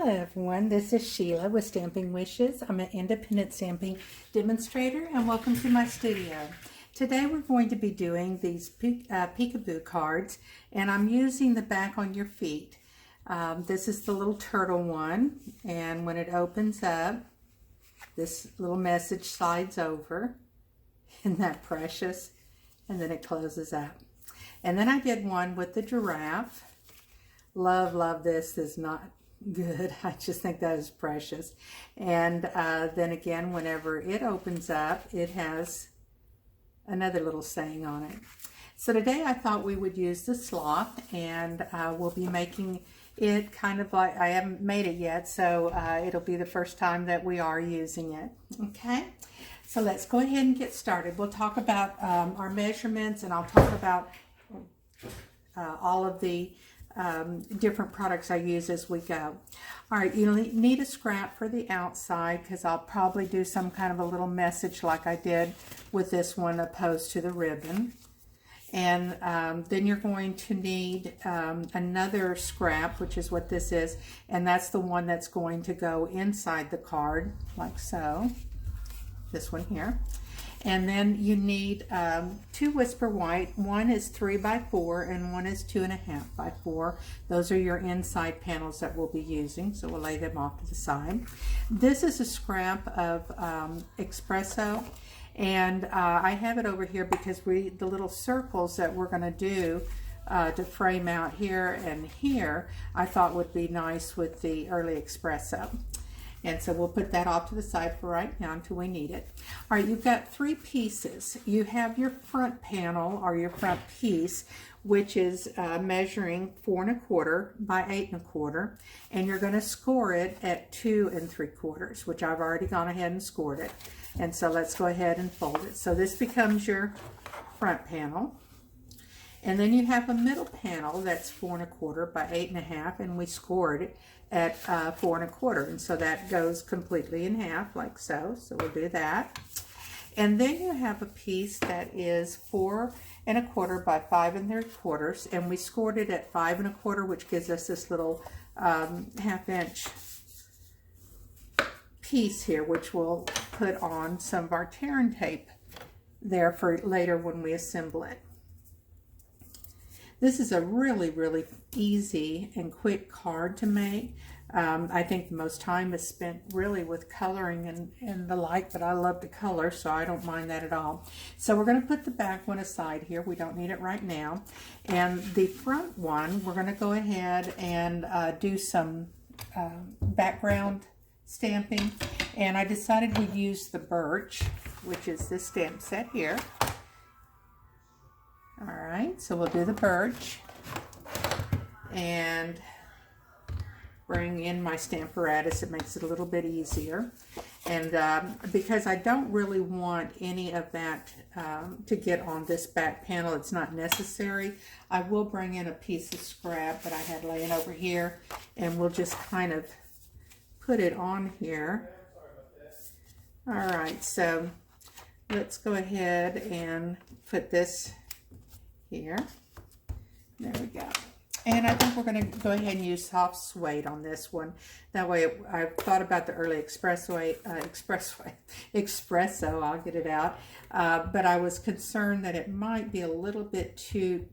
Hello everyone, this is Sheila with Stamping Wishes. I'm an independent stamping demonstrator and welcome to my studio. Today we're going to be doing these peekaboo cards and I'm using the back on your feet. This is the little turtle one, and when it opens up, this little message slides over. Isn't that precious? And then it closes up. And then I did one with the giraffe. Love this. Is not good. I just think that is precious. And then again, whenever it opens up, it has another little saying on it. So today I thought we would use the sloth, and we'll be making it kind of like, I haven't made it yet, so it'll be the first time that we are using it. Okay, so let's go ahead and get started. We'll talk about our measurements, and I'll talk about all of the different products I use as we go. All right, you need a scrap for the outside because I'll probably do some kind of a little message like I did with this one opposed to the ribbon. And then you're going to need another scrap, which is what this is, and that's the one that's going to go inside the card, like so. This one here. And then you need two Whisper White. One is 3 by 4 and one is 2.5 by 4. Those are your inside panels that we'll be using, so we'll lay them off to the side. This is a scrap of espresso, and I have it over here because the little circles that we're going to do to frame out here and here, I thought would be nice with the early espresso. And so we'll put that off to the side for right now until we need it. All right, you've got 3 pieces. You have your front panel, or your front piece, which is measuring 4 1/4 by 8 1/4, and you're going to score it at 2 3/4, which I've already gone ahead and scored it. And so let's go ahead and fold it. So this becomes your front panel. And then you have a middle panel that's 4 1/4 by 8 1/2, and we scored it at 4 1/4, and so that goes completely in half like so. So we'll do that. And then you have a piece that is 4 1/4 by 5 3/4, and we scored it at 5 1/4, which gives us this little 1/2 inch piece here, which we'll put on some of our tear and tape there for later when we assemble it. This is a really easy and quick card to make. I think the most time is spent really with coloring and the like, but I love to color, so I don't mind that at all. So we're going to put the back one aside here. We don't need it right now. And the front one, we're going to go ahead and do some background stamping. And I decided we'd use the birch, which is this stamp set here. All right, so we'll do the birch and bring in my Stamparatus. It makes it a little bit easier. And because I don't really want any of that to get on this back panel, it's not necessary. I will bring in a piece of scrap that I had laying over here, and we'll just kind of put it on here. All right, so let's go ahead and put this here. There we go. And I think we're going to go ahead and use soft suede on this one. That way, I've thought about the early espresso, I'll get it out. But I was concerned that it might be a little bit too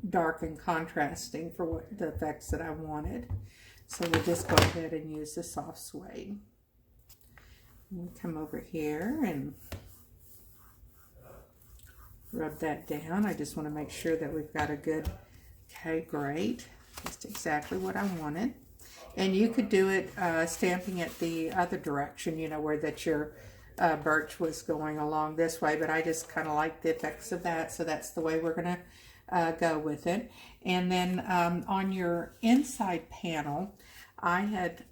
dark and contrasting for what the effects that I wanted. So we'll just go ahead and use the soft suede. We'll come over here and rub that down. I just want to make sure that we've got a good, okay, great. Just exactly what I wanted. And you could do it stamping it the other direction, you know, where that your birch was going along this way, but I just kind of like the effects of that, so that's the way we're going to go with it. And then on your inside panel, I had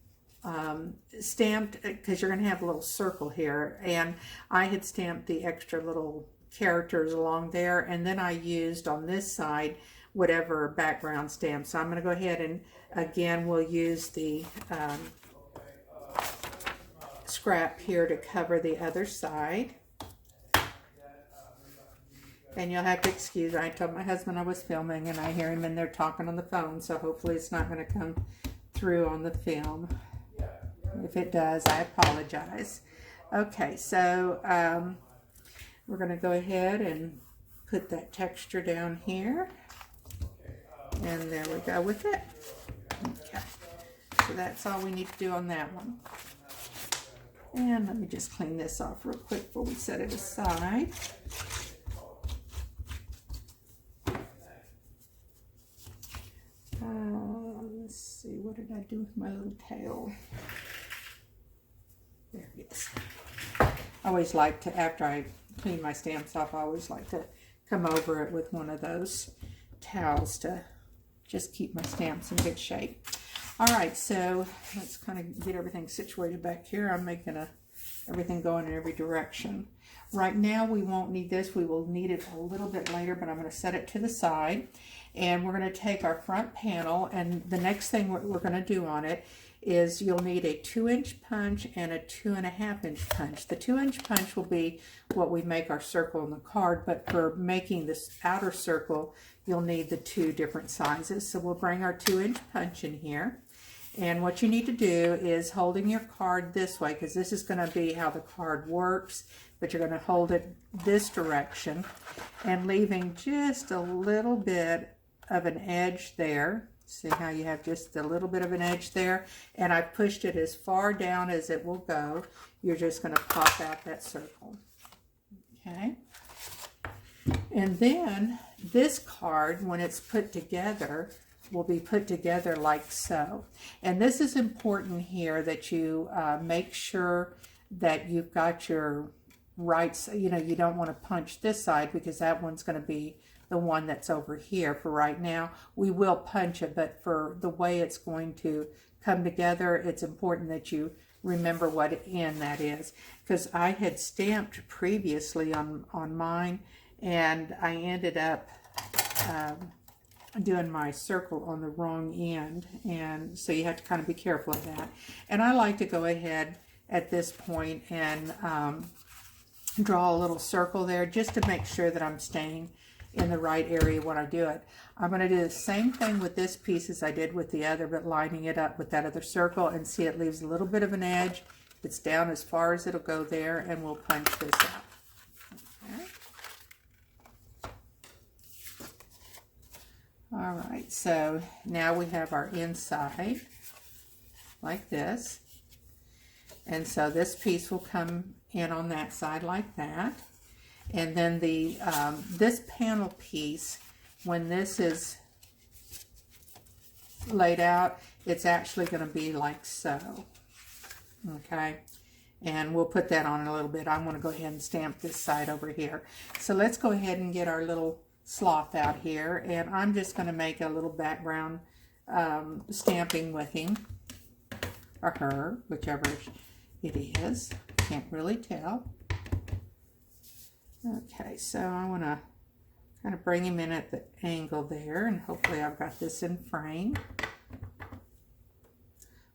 stamped, because you're going to have a little circle here, and I had stamped the extra little characters along there, and then I used on this side whatever background stamp. So I'm going to go ahead and again we'll use the scrap here to cover the other side. And you'll have to excuse, I told my husband I was filming and I hear him in there talking on the phone, so hopefully it's not going to come through on the film. If it does, I apologize. Okay, so we're going to go ahead and put that texture down here. And there we go with it. Okay, so that's all we need to do on that one. And let me just clean this off real quick before we set it aside. Let's see, what did I do with my little tail? There it is. I always like to, after I clean my stamps off, I always like to come over it with one of those towels to just keep my stamps in good shape. All right, so let's kind of get everything situated back here. I'm making everything going in every direction. Right now we won't need this. We will need it a little bit later, but I'm going to set it to the side. And we're going to take our front panel, and the next thing we're going to do on it is you'll need a 2-inch punch and a 2.5-inch punch. The 2-inch punch will be what we make our circle on the card, but for making this outer circle, you'll need the 2 different sizes. So we'll bring our 2-inch punch in here. And what you need to do is holding your card this way, because this is going to be how the card works, but you're going to hold it this direction and leaving just a little bit of an edge there. See how you have just a little bit of an edge there? And I've pushed it as far down as it will go. You're just going to pop out that circle. Okay? And then this card, when it's put together, will be put together like so. And this is important here, that you make sure that you've got your right, you know, you don't want to punch this side because that one's going to be the one that's over here for right now. We will punch it, but for the way it's going to come together, it's important that you remember what end that is. Because I had stamped previously on mine, and I ended up doing my circle on the wrong end, and so you have to kind of be careful of that. And I like to go ahead at this point and draw a little circle there just to make sure that I'm staying in the right area when I do it. I'm going to do the same thing with this piece as I did with the other, but lining it up with that other circle, and see it leaves a little bit of an edge. It's down as far as it'll go there, and we'll punch this out. Okay. All right, so now we have our inside like this. And so this piece will come in on that side like that. And then the this panel piece, when this is laid out, it's actually going to be like so. Okay, and we'll put that on in a little bit. I want to go ahead and stamp this side over here. So let's go ahead and get our little sloth out here, and I'm just going to make a little background stamping with him or her, whichever it is. Can't really tell. Okay, so I want to kind of bring him in at the angle there, and hopefully I've got this in frame.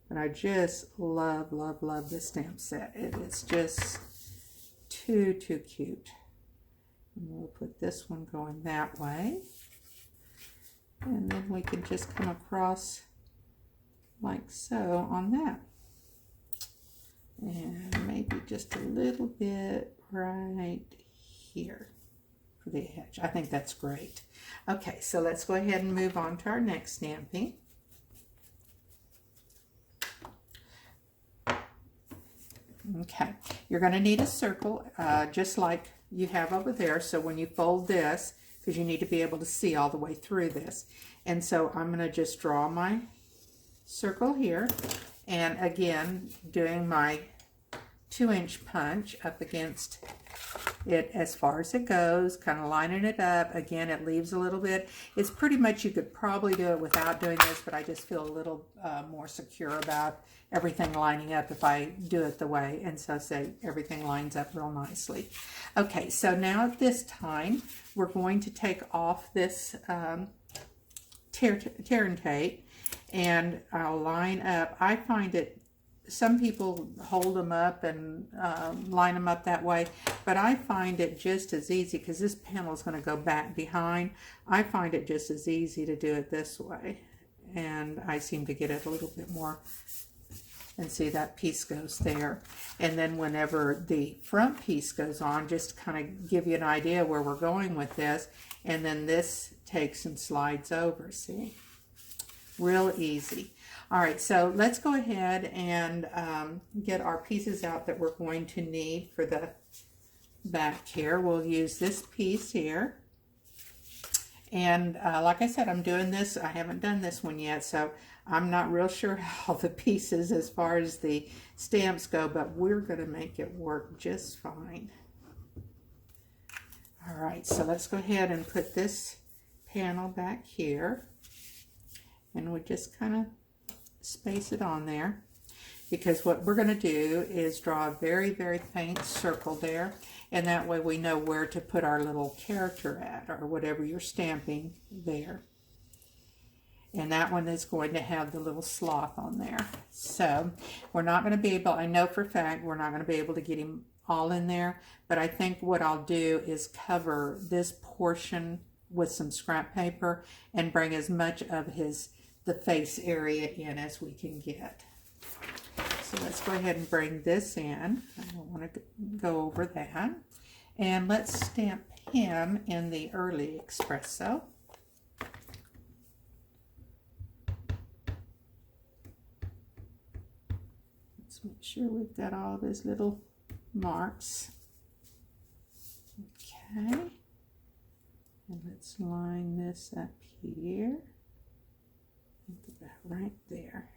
But I just love, love, love this stamp set. It's just too cute. And we'll put this one going that way. And then we can just come across like so on that. And maybe just a little bit right here for the edge. I think that's great. Okay, so let's go ahead and move on to our next stamping. Okay, you're going to need a circle just like you have over there. So when you fold this, because you need to be able to see all the way through this. And so I'm going to just draw my circle here. And again, doing my 2-inch punch up against it as far as it goes, kind of lining it up. Again, it leaves a little bit. It's pretty much, you could probably do it without doing this, but I just feel a little more secure about everything lining up if I do it the way. And so say everything lines up real nicely. Okay, so now at this time, we're going to take off this tear and tape, and I'll line up. I find it, some people hold them up and line them up that way, but I find it just as easy, because this panel is going to go back behind. I find it just as easy to do it this way. and I seem to get it a little bit more. And see, that piece goes there. And then whenever the front piece goes on, just to kind of give you an idea where we're going with this, and then this takes and slides over, see? Real easy. All right, so let's go ahead and get our pieces out that we're going to need for the back here. We'll use this piece here. And like I said, I'm doing this. I haven't done this one yet, so I'm not real sure how the pieces as far as the stamps go, but we're going to make it work just fine. All right, so let's go ahead and put this panel back here. And we just kind of space it on there. Because what we're going to do is draw a very, very faint circle there. And that way we know where to put our little character at, or whatever you're stamping there. And that one is going to have the little sloth on there. So we're not going to be able, I know for a fact, we're not going to be able to get him all in there. But I think what I'll do is cover this portion with some scrap paper and bring as much of the face area in as we can get. So let's go ahead and bring this in. I don't want to go over that. And let's stamp him in the Early Espresso. Let's make sure we've got all of his little marks. Okay. And let's line this up here. About right there.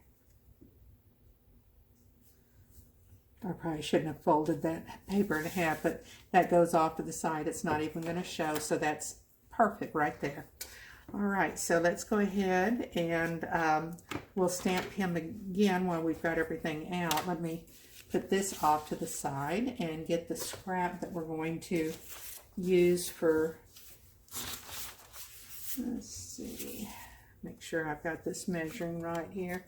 I probably shouldn't have folded that paper in half, but that goes off to the side. It's not even going to show, so that's perfect right there. All right, so let's go ahead and we'll stamp him again while we've got everything out. Let me put this off to the side and get the scrap that we're going to use for, let's see, make sure I've got this measuring right here,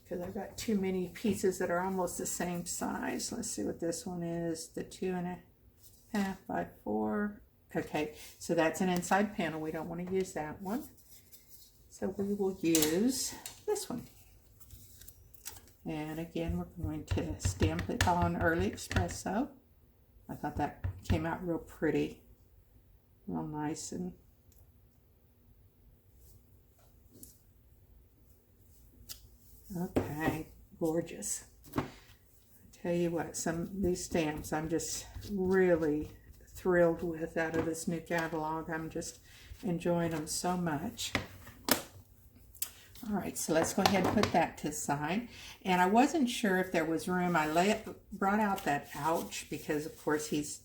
because I've got too many pieces that are almost the same size. Let's see what this one is, the 2.5 by 4. Okay, so that's an inside panel. We don't want to use that one. So we will use this one. And again, we're going to stamp it on Early Espresso. I thought that came out real pretty, real nice and okay, gorgeous. I tell you what, some of these stamps I'm just really thrilled with out of this new catalog. I'm just enjoying them so much. All right, so let's go ahead and put that to the side. And I wasn't sure if there was room. I brought out that ouch because, of course, he's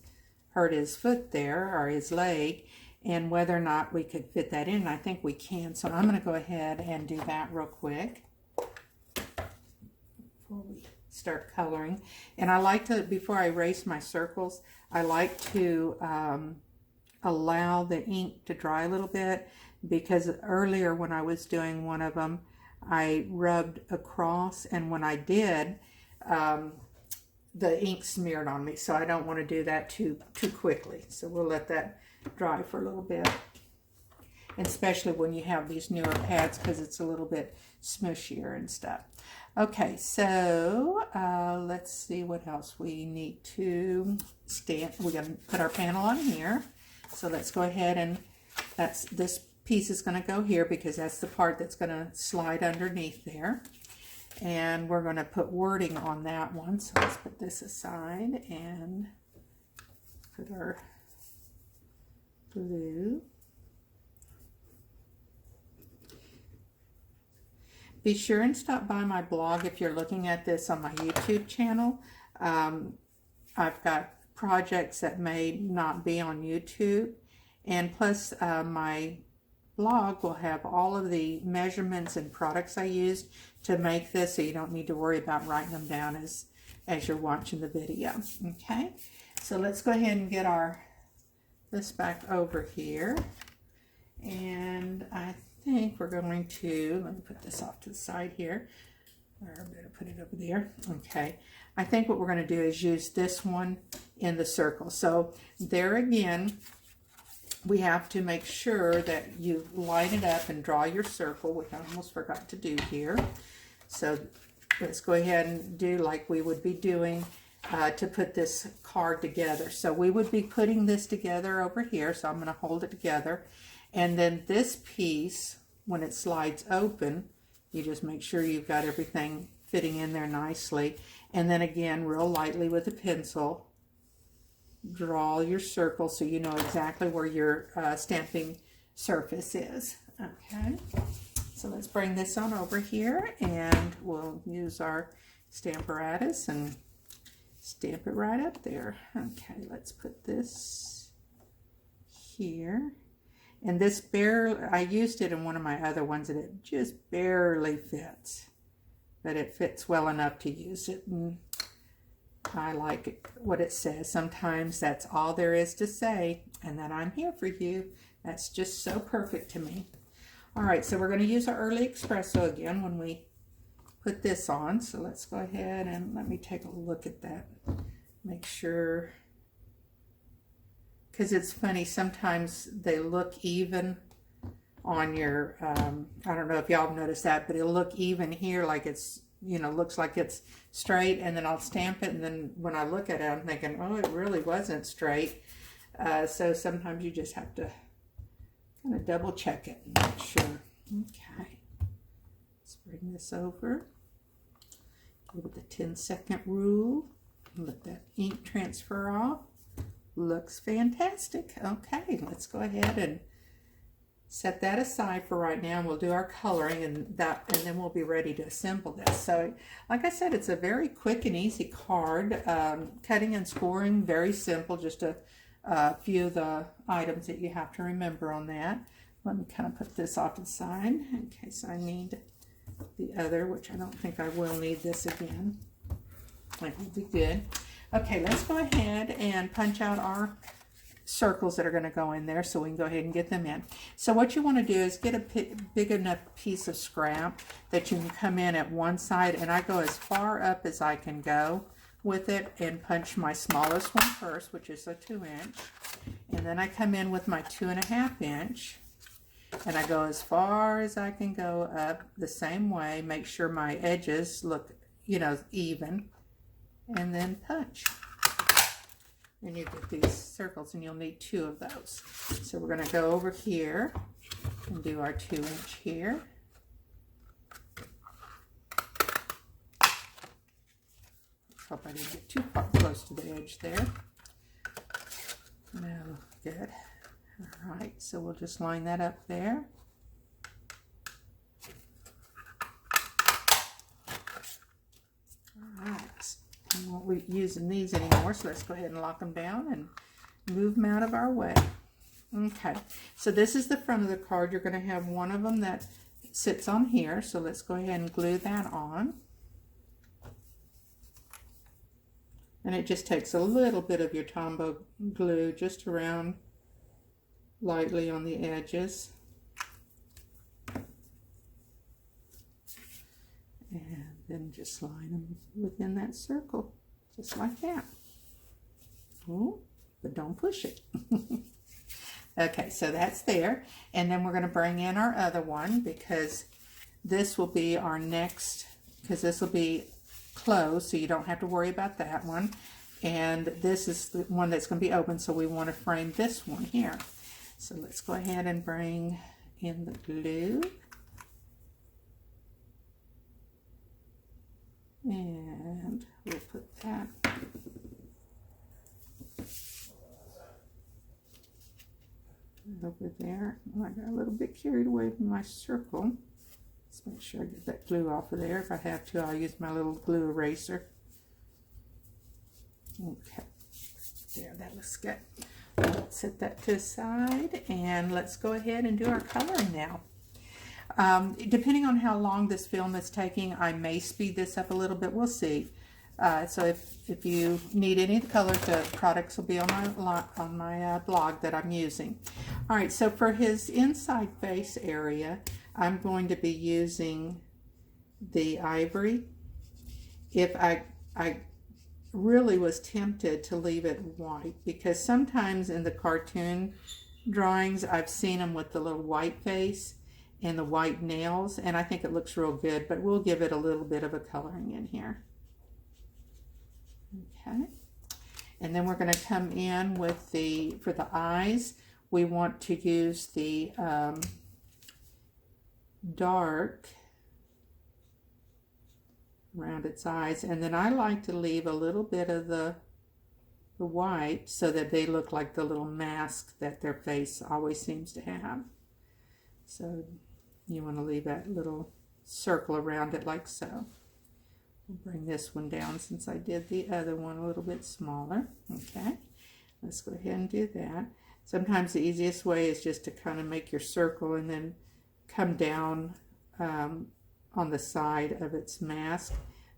hurt his foot there, or his leg, and whether or not we could fit that in. I think we can, so I'm going to go ahead and do that real quick before we start coloring. And I like to, before I erase my circles, I like to allow the ink to dry a little bit, because earlier when I was doing one of them, I rubbed across, and when I did, the ink smeared on me, so I don't want to do that too quickly. So we'll let that dry for a little bit, and especially when you have these newer pads, because it's a little bit smushier and stuff. Okay, so let's see what else we need to stamp. We're going to put our panel on here. So let's go ahead and this piece is going to go here because that's the part that's going to slide underneath there. And we're going to put wording on that one. So let's put this aside and put our blue. Be sure and stop by my blog if you're looking at this on my YouTube channel. I've got projects that may not be on YouTube, and plus my blog will have all of the measurements and products I used to make this, so you don't need to worry about writing them down as you're watching the video. Okay, so let's go ahead and get this back over here, and I think we're going to, let me put this off to the side here, or I better put it over there. Okay, I think what we're going to do is use this one in the circle. So there again, we have to make sure that you line it up and draw your circle, which I almost forgot to do here. So let's go ahead and do like we would be doing to put this card together. So we would be putting this together over here. So I'm going to hold it together. And then this piece, when it slides open, you just make sure you've got everything fitting in there nicely. And then again, real lightly with a pencil, draw your circle so you know exactly where your stamping surface is. Okay, so let's bring this on over here, and we'll use our Stamparatus and stamp it right up there. Okay, let's put this here. And this barely, I used it in one of my other ones and it just barely fits. But it fits well enough to use it. And I like it, what it says. Sometimes that's all there is to say, and that I'm here for you. That's just so perfect to me. All right, so we're going to use our Early Espresso again when we put this on. So let's go ahead and let me take a look at that. Make sure, because it's funny, sometimes they look even on your, I don't know if y'all have noticed that, but it'll look even here, like it's, you know, looks like it's straight, and then I'll stamp it, and then when I look at it, I'm thinking, oh, it really wasn't straight. So sometimes you just have to kind of double check it and make sure. Okay, let's bring this over. Give it the 10-second rule. Let that ink transfer off. Looks fantastic. Okay, let's go ahead and set that aside for right now. We'll do our coloring and then we'll be ready to assemble this. So, like I said, it's a very quick and easy card. Cutting and scoring, very simple. Just a few of the items that you have to remember on that. Let me kind of put this off to the side in case I need the other, which I don't think I will need this again. That will be good. Okay, let's go ahead and punch out our circles that are going to go in there so we can go ahead and get them in. So what you want to do is get a big enough piece of scrap that you can come in at one side, and I go as far up as I can go with it and punch my smallest one first, which is a 2-inch, and then I come in with my 2.5-inch, and I go as far as I can go up the same way. Make sure my edges look, you know, even, and then punch. And you get these circles, and you'll need 2 of those. So we're going to go over here and do our 2-inch here. Hope I didn't get too far close to the edge there. No, good. All right, so we'll just line that up there. All right. We won't be using these anymore, so let's go ahead and lock them down and move them out of our way. Okay, so this is the front of the card. You're going to have one of them that sits on here, so let's go ahead and glue that on. And it just takes a little bit of your Tombow glue just around lightly on the edges. And then just line them within that circle, just like that. Oh, but don't push it. Okay, so that's there. And then we're going to bring in our other one, because this will be our next, because this will be closed, so you don't have to worry about that one. And this is the one that's going to be open, so we want to frame this one here. So let's go ahead and bring in the glue. And we'll put that over there. Oh, I got a little bit carried away from my circle. Let's make sure I get that glue off of there. If I have to, I'll use my little glue eraser. Okay, there, that looks good. Let's set that to the side, and let's go ahead and do our coloring now. Depending on how long this film is taking, I may speed this up a little bit. We'll see. So if you need any of the colors, the products will be on my blog that I'm using. All right, so for his inside face area, I'm going to be using the ivory. If I really was tempted to leave it white, because sometimes in the cartoon drawings, I've seen them with the little white face and the white nails, and I think it looks real good, but we'll give it a little bit of a coloring in here. Okay, and then we're going to come in with for the eyes, we want to use the dark around its eyes, and then I like to leave a little bit of the white so that they look like the little mask that their face always seems to have. So you want to leave that little circle around it like so. We'll bring this one down since I did the other one a little bit smaller. Okay, let's go ahead and do that. Sometimes the easiest way is just to kind of make your circle and then come down on the side of its mask.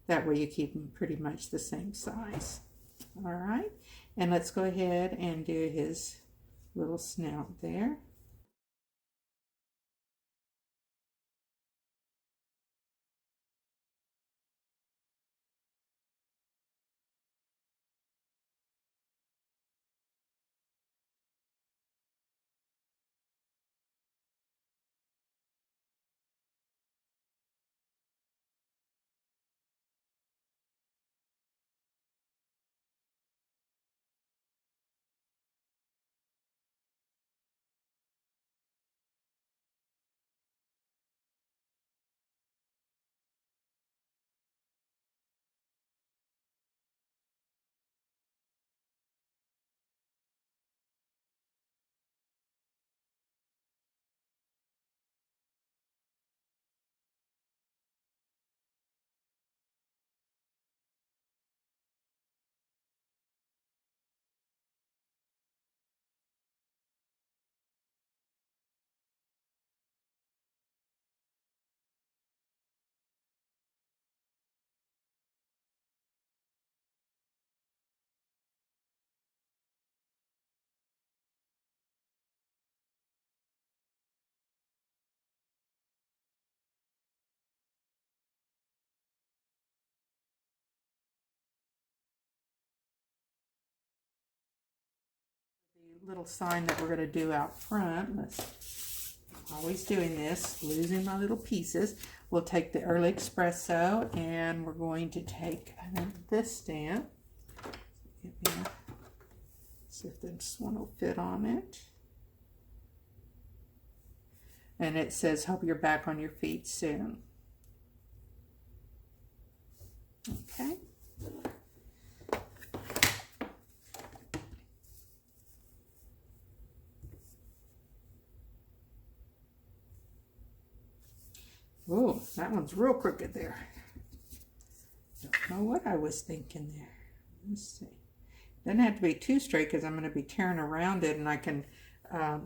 That way you keep them pretty much the same size. All right, and let's go ahead and do his little snout there. The little sign that we're going to do out front, always doing this, losing my little pieces. We'll take the Early Espresso and we're going to take this stamp. See if this one will fit on it. And it says, hope you're back on your feet soon. Okay. Oh, that one's real crooked there. Don't know what I was thinking there. Let's see. Doesn't have to be too straight because I'm going to be tearing around it, and I can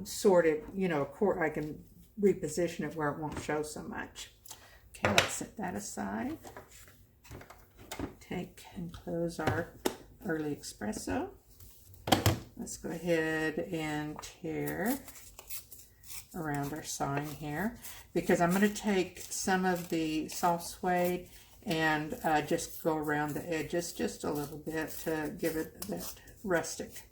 sort it, you know, I can reposition it where it won't show so much. Okay, let's set that aside. Take and close our Early Espresso. Let's go ahead and tear around our sign here, because I'm going to take some of the soft suede and just go around the edges just a little bit to give it that rustic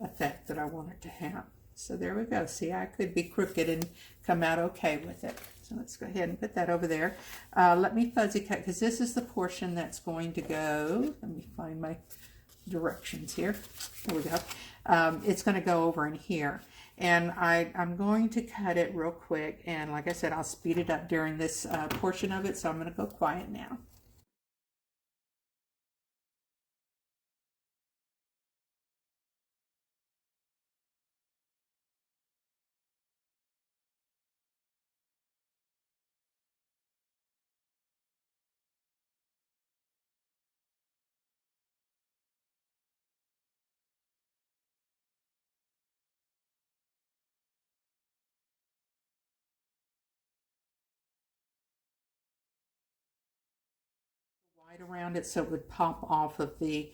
effect that I want it to have. So there we go. See, I could be crooked and come out okay with it. So let's go ahead and put that over there. Let me fuzzy cut, because this is the portion that's going to go. Let me find my directions here. There we go. It's going to go over in here. And I'm going to cut it real quick, and like I said, I'll speed it up during this portion of it, so I'm going to go quiet now. White around it so it would pop off of the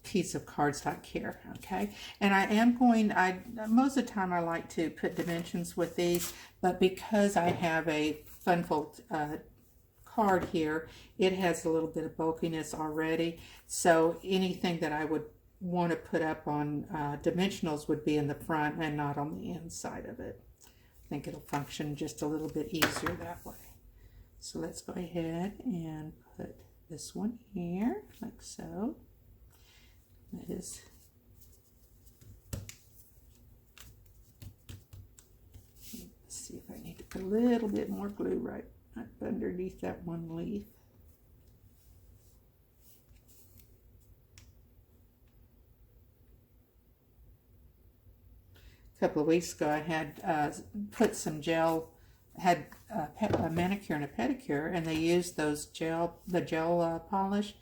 piece of cardstock here. Okay, and I am going, most of the time I like to put dimensions with these, but because I have a fun fold card here, it has a little bit of bulkiness already, so anything that I would want to put up on dimensionals would be in the front and not on the inside of it. I think it'll function just a little bit easier that way. So let's go ahead and put this one here, like so. That is see if I need to put a little bit more glue right up underneath that one leaf. A couple of weeks ago I had put some gel, had a manicure and a pedicure, and they used those gel polish,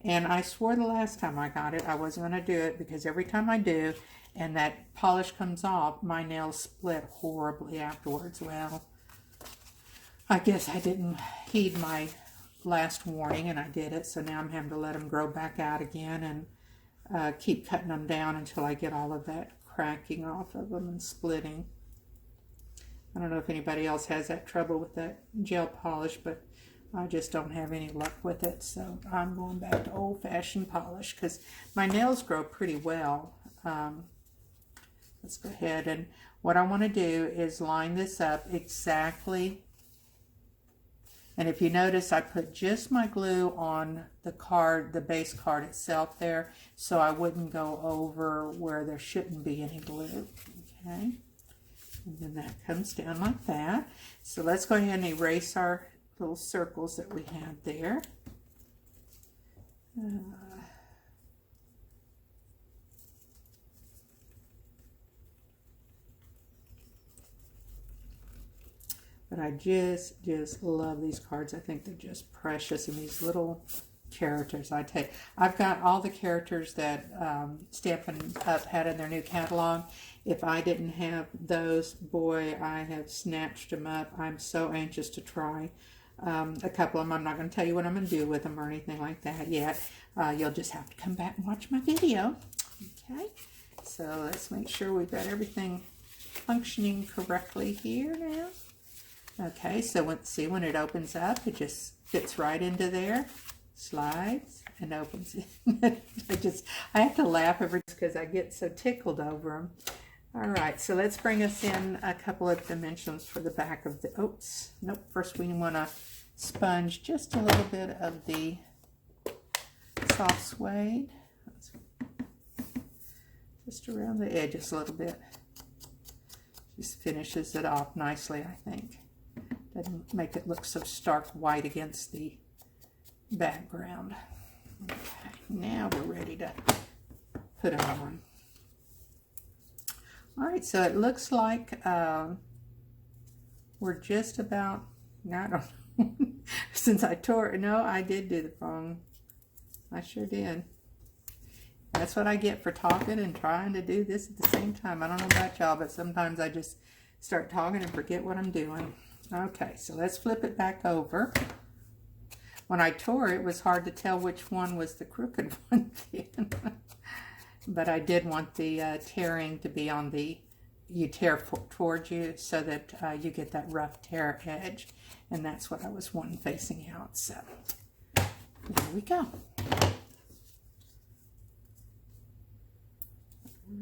and I swore the last time I got it I wasn't going to do it, because every time I do and that polish comes off, my nails split horribly afterwards. Well, I guess I didn't heed my last warning and I did it, so now I'm having to let them grow back out again and keep cutting them down until I get all of that cracking off of them and splitting. I don't know if anybody else has that trouble with that gel polish, but I just don't have any luck with it, so I'm going back to old-fashioned polish because my nails grow pretty well. Let's go ahead, and what I want to do is line this up exactly. And if you notice, I put just my glue on the card, the base card itself there, so I wouldn't go over where there shouldn't be any glue. Okay, and then that comes down like that. So let's go ahead and erase our little circles that we had there. But I just love these cards. I think they're just precious, and these little characters. I've got all the characters that Stampin' Up! Had in their new catalog. If I didn't have those, boy, I have snatched them up. I'm so anxious to try a couple of them. I'm not going to tell you what I'm going to do with them or anything like that yet. You'll just have to come back and watch my video. Okay, so let's make sure we've got everything functioning correctly here now. Okay, so see when it opens up, it just fits right into there, slides, and opens. I have to laugh every time because I get so tickled over them. All right, so let's bring us in a couple of dimensions for the back of the, oops, nope, first we want to sponge just a little bit of the soft suede, just around the edges a little bit. Just finishes it off nicely, I think. Doesn't make it look so stark white against the background. Okay, now we're ready to put it on. All right, so it looks like we're just about, I don't know, since I tore it, no, I did do the wrong, I sure did. That's what I get for talking and trying to do this at the same time. I don't know about y'all, but sometimes I just start talking and forget what I'm doing. Okay, so let's flip it back over. When I tore it, it was hard to tell which one was the crooked one then. But I did want the tearing to be on the, you tear towards you so that you get that rough tear edge. And that's what I was wanting facing out. So there we go. All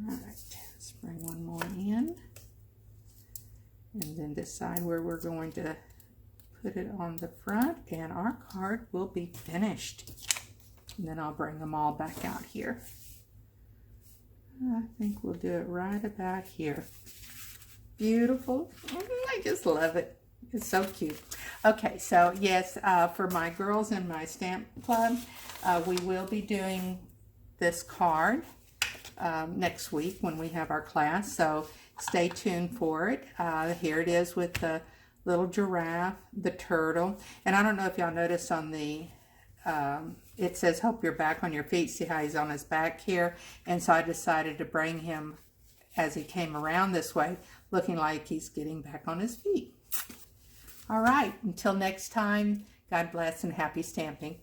right, let's bring one more in. And then decide where we're going to put it on the front, and our card will be finished. And then I'll bring them all back out here. I think we'll do it right about here. Beautiful. I just love it. It's so cute. Okay, so yes, for my girls in my stamp club, we will be doing this card next week when we have our class. So stay tuned for it. Here it is with the little giraffe, the turtle, and I don't know if y'all noticed on the it says hope you're back on your feet. See how he's on his back here? And so I decided to bring him as he came around this way, looking like he's getting back on his feet. All right, until next time, God bless and happy stamping.